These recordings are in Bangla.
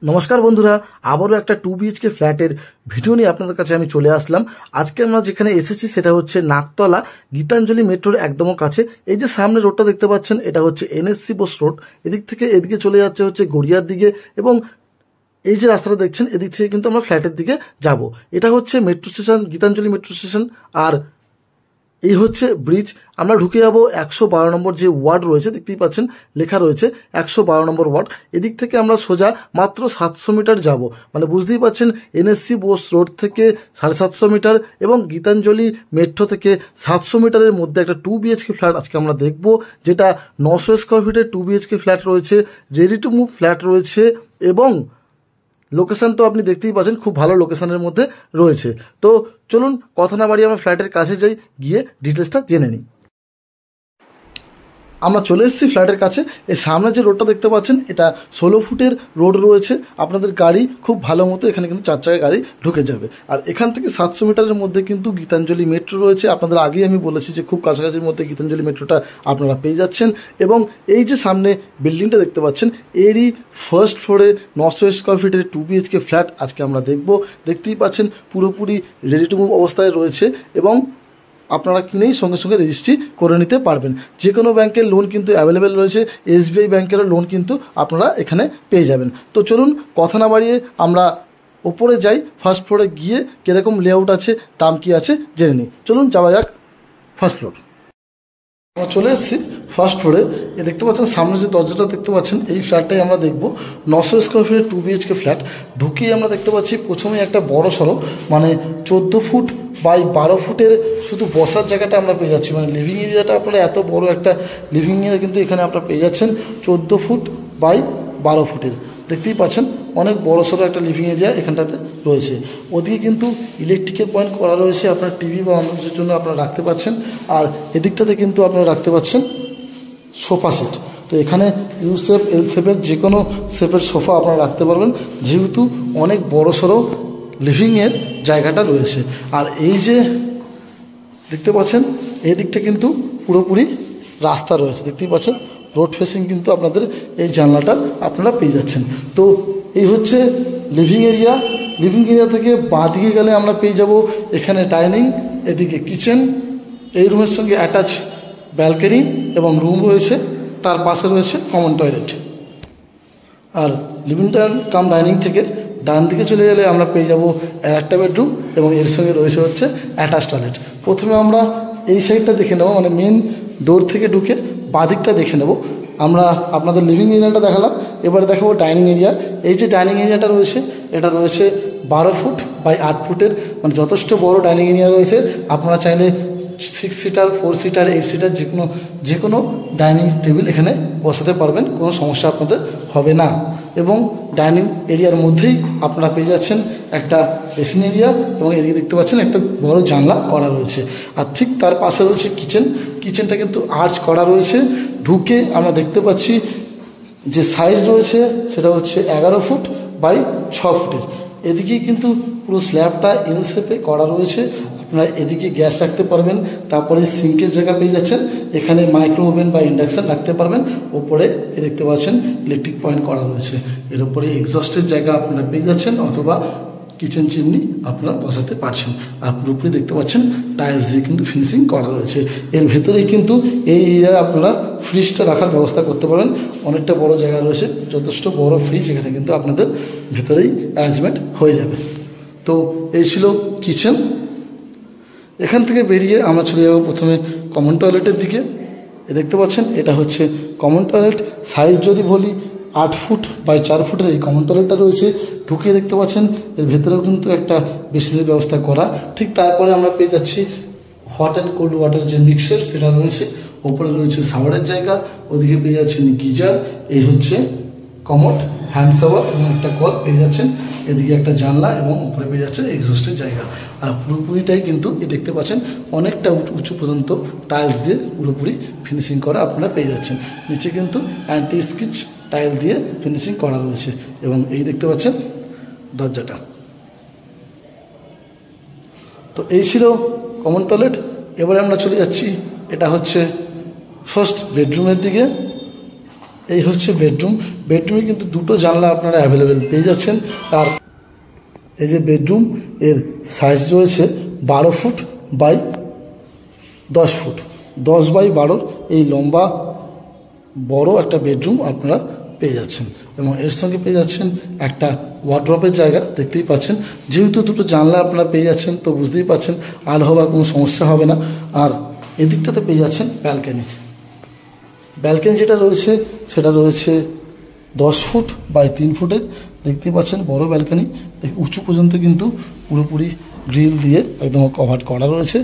নমস্কার বন্ধুরা, আবারও একটা 2 BHK ফ্ল্যাটের ভিডিও নিয়ে আপনাদের কাছে আমি চলে আসলাম। আজকে আমরা যেখানে এসেছি সেটা হচ্ছে নাকতলা গীতাঞ্জলি মেট্রোর একদম কাছে। এই যে সামনে রোডটা দেখতে পাচ্ছেন, এটা হচ্ছে NSC বোস রোড। এদিক থেকে এদিকে চলে যাচ্ছে হচ্ছে গড়িয়ার দিকে, এবং এই যে রাস্তাটা দেখছেন এদিক থেকে কিন্তু আমরা ফ্ল্যাটের দিকে যাব। এটা হচ্ছে metro station, Gitanjali metro station. আর এই হচ্ছে ব্রিজ। আমরা ঢুকে যাবো 112 নম্বর যে ওয়ার্ড রয়েছে, দেখতেই পাচ্ছেন লেখা রয়েছে 112 নম্বর ওয়ার্ড। এদিক থেকে আমরা সোজা মাত্র 700 মিটার যাব, মানে বুঝতেই পাচ্ছেন NSC বোস রোড থেকে 750 মিটার এবং গীতাঞ্জলি মেট্রো থেকে 700 মিটারের মধ্যে একটা 2 BHK ফ্ল্যাট আজকে আমরা দেখব, যেটা 900 স্কোয়ার ফিটের 2 BHK ফ্ল্যাট রয়েছে, রেডি টু মুভ ফ্ল্যাট রয়েছে, এবং লোকেশন তো আপনি দেখতেই পাচ্ছেন খুব ভালো লোকেশনের মধ্যে রয়েছে। তো চলুন কথা না বাড়িয়ে আমরা ফ্ল্যাটের কাছে যাই, গিয়ে ডিটেলসটা জেনে নিই। আমরা চলে এসেছি ফ্ল্যাটের কাছে। এই সামনে যে রোডটা দেখতে পাচ্ছেন এটা 16 ফুটের রোড রয়েছে। আপনাদের গাড়ি খুব ভালো মতো এখানে কিন্তু 4 চাকা গাড়ি ঢুকে যাবে। আর এখান থেকে 700 মিটারের মধ্যে কিন্তু গীতাঞ্জলি মেট্রো রয়েছে। আপনাদের আগেই আমি বলেছি যে খুব কাছাকাছির মধ্যে গীতাঞ্জলি মেট্রোটা আপনারা পেয়ে যাচ্ছেন। এবং এই যে সামনে বিল্ডিংটা দেখতে পাচ্ছেন, এরই ফার্স্ট ফ্লোরে 900 স্কোয়ার ফিটের 2 BHK ফ্ল্যাট আজকে আমরা দেখব। দেখতেই পাচ্ছেন পুরোপুরি রেডি টু মুভ অবস্থায় রয়েছে, এবং আপনারা কিনেই সঙ্গে সঙ্গে রেজিস্ট্রি করে নিতে পারবেন। যে কোনো ব্যাংকের লোন কিন্তু অ্যাভেলেবেল রয়েছে, SBI ব্যাংকেরও লোন কিন্তু আপনারা এখানে পেয়ে যাবেন। তো চলুন কথা না বাড়িয়ে আমরা ওপরে যাই, ফার্স্ট ফ্লোরে গিয়ে কীরকম লেআউট আছে, দাম কী আছে জেনে নিই। চলুন যাওয়া যাক ফার্স্ট ফ্লোর। আমরা চলে এসেছি ফার্স্ট ফ্লোরে। এ দেখতে পাচ্ছেন সামনে যে দরজাটা দেখতে পাচ্ছেন, এই ফ্ল্যাটটাই আমরা দেখব। 900 স্কোয়ার ফিটের 2 BHK ফ্ল্যাট। ঢুকিয়ে আমরা দেখতে পাচ্ছি প্রথমে একটা বড় সড়ো, মানে 14 ফুট বাই 12 ফুটের শুধু বসার জায়গাটা আমরা পেয়ে যাচ্ছি। মানে লিভিং এরিয়াটা আপনারা এত বড় একটা লিভিং এরিয়া কিন্তু এখানে আপনারা পেয়ে যাচ্ছেন 14 ফুট বাই 12 ফুটের। দেখতেই পাচ্ছেন অনেক বড় সড়ো একটা লিভিং এরিয়া এখানটাতে রয়েছে। ওদিকে কিন্তু ইলেকট্রিকের পয়েন্ট করা রয়েছে, আপনার টিভি বা অন্য কিছুর জন্য আপনারা রাখতে পাচ্ছেন। আর এদিকটাতে কিন্তু আপনারা রাখতে পাচ্ছেন সোফা সেট। তো এখানে ইউ শেপ, এল শেপের যে কোনো শেপের সোফা আপনারা রাখতে পারবেন, যেহেতু অনেক বড় সড়ো লিভিংয়ের জায়গাটা রয়েছে। আর এই যে দেখতে পাচ্ছেন এই দিকটা কিন্তু পুরোপুরি রাস্তা রয়েছে, দেখতেই পাচ্ছেন রোড ফেসিং কিন্তু আপনাদের এই জানলাটা আপনারা পেয়ে যাচ্ছেন। তো এই হচ্ছে লিভিং এরিয়া। লিভিং এরিয়া থেকে বাঁ দিকে গেলে আমরা পেয়ে যাব এখানে ডাইনিং, এদিকে কিচেন, এই রুমের সঙ্গে অ্যাটাচ ব্যালকনি এবং রুম রয়েছে, তার পাশে রয়েছে কমন টয়লেট। আর লিভিং কাম ডাইনিং থেকে ডান দিকে চলে গেলে আমরা পেয়ে যাব একটা বেডরুম, এবং এর সঙ্গে রয়েছে হচ্ছে অ্যাটাচ টয়লেট। প্রথমে আমরা এই সাইডটা দেখে নেব, মানে মেন ডোর থেকে ঢুকে বাদিকটা দেখে নেব। আমরা আপনাদের লিভিং এরিয়াটা দেখালাম, এবারে দেখাবো ডাইনিং এরিয়া। এই যে ডাইনিং এরিয়াটা রয়েছে, এটা রয়েছে 12 ফুট বাই 8 ফুটের, মানে যথেষ্ট বড় ডাইনিং এরিয়া রয়েছে। আপনারা চাইলে 6 সিটার, 4 সিটার, 8 সিটার যে কোনো ডাইনিং টেবিল এখানে বসাতে পারবেন, কোনো সমস্যা আপনাদের হবে না। এবং ডাইনিং এরিয়ার মধ্যেই আপনারা পেয়ে যাচ্ছেন একটা বেসিন এরিয়া, এবং এদিকে দেখতে পাচ্ছেন একটা বড় জানলা করা রয়েছে। আর ঠিক তার পাশে রয়েছে কিচেন। কিচেনটা কিন্তু আর্চ করা রয়েছে। ঢুকে আমরা দেখতে পাচ্ছি যে সাইজ রয়েছে সেটা হচ্ছে 11 ফুট বাই 6 ফুটের। এদিকেই কিন্তু পুরো স্ল্যাবটা এল শেপে করা রয়েছে। আপনারা এদিকে গ্যাস রাখতে পারবেন, তারপরে সিঙ্কের জায়গা পেয়ে যাচ্ছেন, এখানে মাইক্রো ওভেন বা ইন্ডাকশান রাখতে পারবেন। ওপরে দেখতে পাচ্ছেন ইলেকট্রিক পয়েন্ট করা রয়েছে। এর উপরে এক্সস্টের জায়গা আপনারা পেয়ে যাচ্ছেন, অথবা কিচেন চিমনি আপনারা বসাতে পারছেন। আর পুরোপুরি দেখতে পাচ্ছেন টাইলস দিয়ে কিন্তু ফিনিশিং করা রয়েছে। এর ভেতরেই কিন্তু এই এরিয়ায় আপনারা ফ্রিজটা রাখার ব্যবস্থা করতে পারেন। অনেকটা বড় জায়গা রয়েছে, যথেষ্ট বড় ফ্রিজ এখানে কিন্তু আপনাদের ভেতরেই অ্যারেঞ্জমেন্ট হয়ে যাবে। তো এই ছিল কিচেন। এখান থেকে বেরিয়ে আমরা চলে যাব প্রথমে কমন টয়লেটের দিকে। দেখতে পাচ্ছেন এটা হচ্ছে কমন টয়লেট। সাইজ যদি বলি 8 ফুট বাই 4 ফুটের এই কমন টয়লেটটা রয়েছে। ঢুকিয়ে দেখতে পাচ্ছেন এর ভেতরেও কিন্তু একটা বেসিনের ব্যবস্থা করা। ঠিক তারপরে আমরা পেয়ে যাচ্ছি হট অ্যান্ড কোল্ড ওয়াটার যে মিক্সার সেটা রয়েছে। ওপরে রয়েছে শাওয়ারের জায়গা, ওদিকে পেয়ে যাচ্ছেন গিজার। এই হচ্ছে কমোড, হ্যান্ড শাওয়ার এবং একটা কল পেয়ে যাচ্ছেন। এদিকে একটা জানলা এবং উপরে পেয়ে যাচ্ছে এক্সস্টের জায়গা। আর পুরোপুরিটাই কিন্তু দেখতে পাচ্ছেন অনেকটা উঁচু পর্যন্ত টাইলস দিয়ে পুরোপুরি ফিনিশিং করা আপনারা পেয়ে যাচ্ছেন। নিচে কিন্তু অ্যান্টি স্কিচ টাইল দিয়ে ফিনিশিং করা রয়েছে, এবং এই দেখতে পাচ্ছেন দরজাটা। তো এই ছিল কমন টয়লেট। এবারে আমরা চলে যাচ্ছি, এটা হচ্ছে ফার্স্ট বেডরুমের দিকে। এই হচ্ছে বেডরুম। বেডরুমে কিন্তু দুটো জানলা আপনারা অ্যাভেলেবেল পেয়ে যাচ্ছেন। আর এই যে বেডরুম, এর সাইজ রয়েছে 12 ফুট বাই 10 ফুট, 10 বাই 12 এই লম্বা বড় একটা বেডরুম আপনারা পেয়ে যাচ্ছেন। এবং এর সঙ্গে পেয়ে যাচ্ছেন একটা ওয়ার্ড্রপের জায়গা, দেখতেই পাচ্ছেন। যেহেতু দুটো জানলা আপনারা পেয়ে যাচ্ছেন, তো বুঝতেই পাচ্ছেন আলো হওয়ার কোনো সমস্যা হবে না। আর এদিকটাতে পেয়ে যাচ্ছেন ব্যালকনি। ব্যালকনি যেটা রয়েছে সেটা রয়েছে 10 ফুট বাই 3 ফুটের, দেখতেই পাচ্ছেন বড় ব্যালকনি। উঁচু পর্যন্ত কিন্তু পুরোপুরি গ্রিল দিয়ে একদম কভার করা রয়েছে।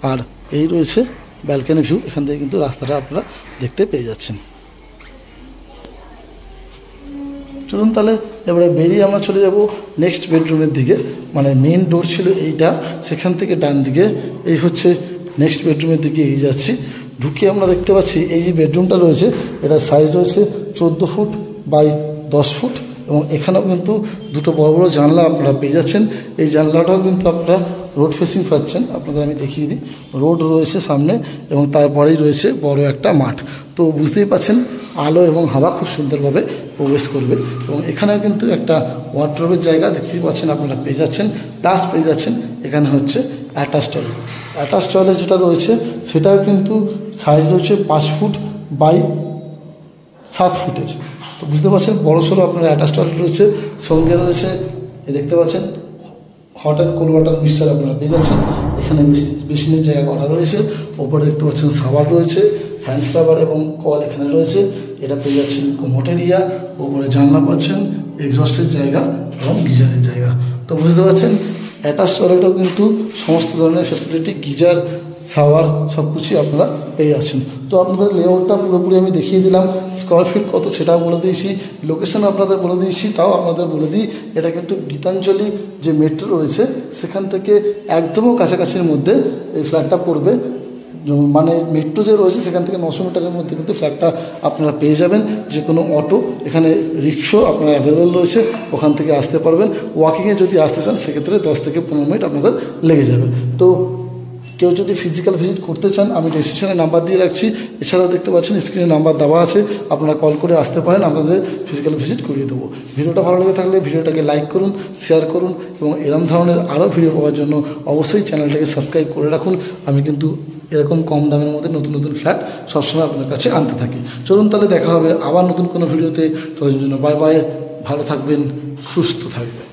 আর এই রয়েছে ব্যালকনি ভিউ, এখান থেকে কিন্তু রাস্তাটা আপনারা দেখতে পেয়ে যাচ্ছেন। চলুন তাহলে এবারে বেরিয়ে আমরা চলে যাব নেক্সট বেডরুমের দিকে। মানে মেন ডোর ছিল এইটা, সেখান থেকে ডান দিকে এই হচ্ছে নেক্সট বেডরুমের দিকে এগিয়ে যাচ্ছি। ঢুকে আমরা দেখতে পাচ্ছি এই যে বেডরুমটা রয়েছে, এটার সাইজ রয়েছে 14 ফুট বাই 10 ফুট। এবং এখানেও কিন্তু দুটো বড় বড় জানলা আপনারা পেয়ে যাচ্ছেন। এই জানলাটাও কিন্তু আপনারা রোড ফেসিং পাচ্ছেন। আপনাদের আমি দেখিয়ে দিই, রোড রয়েছে সামনে এবং তারপরেই রয়েছে বড় একটা মাঠ। তো বুঝতেই পাচ্ছেন আলো এবং হাওয়া খুব সুন্দরভাবে প্রবেশ করবে। এবং এখানেও কিন্তু একটা ওয়ার্ড্রোবের জায়গা দেখতেই পাচ্ছেন আপনারা পেয়ে যাচ্ছেন। প্লাস পেয়ে যাচ্ছেন এখানে হচ্ছে অ্যাটাচ টয়লেট। অ্যাটাচ টয়লেট যেটা রয়েছে সেটাও কিন্তু সাইজ রয়েছে 5 ফুট বাই 7 ফুটের। তো বুঝতে পারছেন বড়সড় আপনার অ্যাটাচ টয়লেট রয়েছে। সঙ্গে রয়েছে দেখতে পাচ্ছেন hot and cold water mixture আপনারা পেয়ে যাচ্ছেন। এখানে বেসিনের জায়গা করা রয়েছে। ওপরে দেখতে পাচ্ছেন শাওয়ার রয়েছে, হ্যান্ড শাওয়ার এবং কল এখানে রয়েছে। এটা পেয়ে যাচ্ছেন কোমোট এরিয়া, ওপরে জানলা পাচ্ছেন, এক্সস্টের জায়গা এবং গিজারের জায়গা। তো বুঝতে পারছেন অ্যাটাচ টয়লেটেও কিন্তু সমস্ত ধরনের ফ্যাসিলিটি, গিজার, শাওয়ার সব কিছুই আপনারা পেয়ে যাচ্ছেন। তো আপনাদের লেআউটটা পুরোপুরি আমি দেখিয়ে দিলাম। স্কোয়ার ফিট কত সেটাও বলে দিয়েছি, লোকেশন আপনাদের বলে দিয়েছি। তাও আপনাদের বলে দিই, এটা কিন্তু গীতাঞ্জলি যে মেট্রো রয়েছে সেখান থেকে একদমও কাছাকাছির মধ্যে এই ফ্ল্যাটটা পড়বে। মানে মেট্রো যে রয়েছে সেখান থেকে 900 মিটারের মধ্যে কিন্তু ফ্ল্যাটটা আপনারা পেয়ে যাবেন। যে কোনো অটো, এখানে রিক্সা আপনারা অ্যাভেলেবেল রয়েছে, ওখান থেকে আসতে পারবেন। ওয়াকিংয়ে যদি আসতে চান সেক্ষেত্রে 10 থেকে 15 মিনিট আপনাদের লেগে যাবে। তো কেউ যদি ফিজিক্যাল ভিজিট করতে চান আমি ডেসক্রিপশনে নাম্বার দিয়ে রাখছি। এছাড়াও দেখতে পাচ্ছেন স্ক্রিনে নাম্বার দেওয়া আছে, আপনারা কল করে আসতে পারেন, আপনাদের ফিজিক্যাল ভিজিট করিয়ে দেবো। ভিডিওটা ভালো লেগে থাকলে ভিডিওটাকে লাইক করুন, শেয়ার করুন এবং এরকম ধরনের আরও ভিডিও পাওয়ার জন্য অবশ্যই চ্যানেলটাকে সাবস্ক্রাইব করে রাখুন। আমি কিন্তু এরকম কম দামের মধ্যে নতুন নতুন ফ্ল্যাট সবসময় আপনার কাছে আনতে থাকি। চলুন তাহলে দেখা হবে আবার নতুন কোনো ভিডিওতে। ততদিনের জন্য বাই বাই, ভালো থাকবেন, সুস্থ থাকবেন।